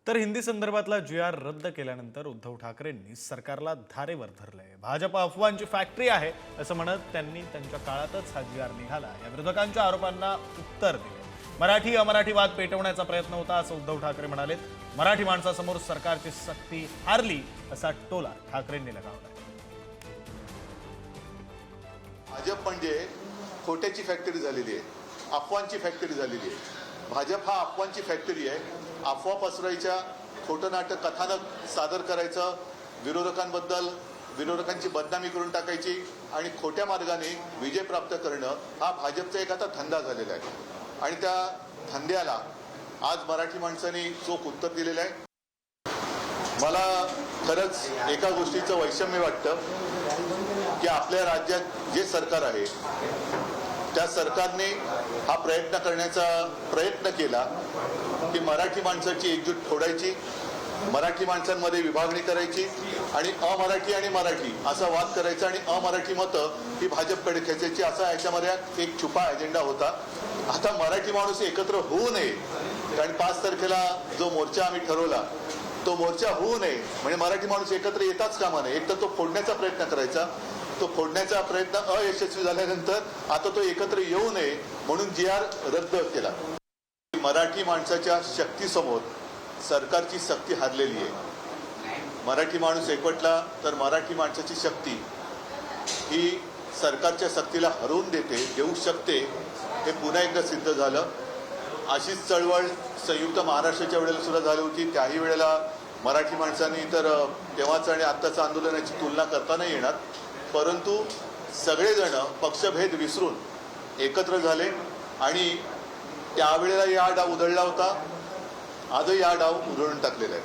तर हिंदी संदर्भातला जी.आर. रद्द केल्यानंतर उद्धव ठाकरेंनी सरकारला धारेवर धरलंय। भाजप अफवांची फॅक्टरी आहे असं म्हणत त्यांनी त्यांच्या काळातच हा जी.आर. निघाला या विरोधकांच्या आरोपांना उत्तर दिले। मराठी अमराठी वाद पेटवण्याचा प्रयत्न होता असं उद्धव ठाकरे म्हणाले। मराठी माणसासमोर सरकारची सक्ती हारली असा टोला ठाकरेंनी लगावला। भाजप म्हणजे खोट्याची फॅक्टरी झालेली आहे, अफवांची फॅक्टरी झालेली आहे। भाजप हा अफवांची फॅक्टरी आहे। अफवा पसरवायच्या, खोटं नाटक कथानक सादर करायचं, विरोधकांची बदनामी करून टाकायची आणि खोट्या मार्गाने विजय प्राप्त करणं हा भाजपचा एक आता धंदा झालेला आहे। आणि त्या धंद्याला आज मराठी माणसांनी चोख उत्तर दिलेलं आहे। मला खरंच एका गोष्टीचं वैषम्य वाटतं की आपल्या राज्यात जे सरकार आहे त्या सरकारने हा प्रयत्न केला की मराठी माणसाची एकजूट फोडायची, मराठी माणसांमध्ये विभागणी करायची आणि अमराठी आणि मराठी असा वाद करायचा आणि अमराठी मतं ही भाजपकडे खेचायची असा याच्यामध्ये एक छुपा अजेंडा होता। आता मराठी माणूस एकत्र होऊ नये कारण 5 तारखेला जो मोर्चा आम्ही ठरवला तो मोर्चा होऊ नये म्हणजे मराठी माणूस एकत्र येताच कामा नये। एक तर तो फोडण्याचा प्रयत्न करायचा, तो फोडण्याचा प्रयत्न अयशस्वी झाल्यानंतर आता तो एकत्र येऊ नये म्हणून जी.आर. रद्द केला। मराठी माणसाच्या शक्तीसमोर सरकारची शक्ती हारलेली आहे। मराठी माणूस एकवटला तर मराठी माणसाची शक्ती ही सरकारच्या शक्तीला हरवून देऊ शकते हे पुन्हा एकदा सिद्ध झालं। अशीच चळवळ संयुक्त महाराष्ट्राच्या वेळेला सुद्धा झाली होती। त्याही वेळेला मराठी माणसांनी तर तेव्हाच आणि आत्ताचं आंदोलनाची तुलना करता नाही येणार, परंतु सगळेजण पक्षभेद विसरून एकत्र झाले आणि त्यावेळेला हा डाव उधळला होता। आजही हा डाव उधळून टाकलेला आहे।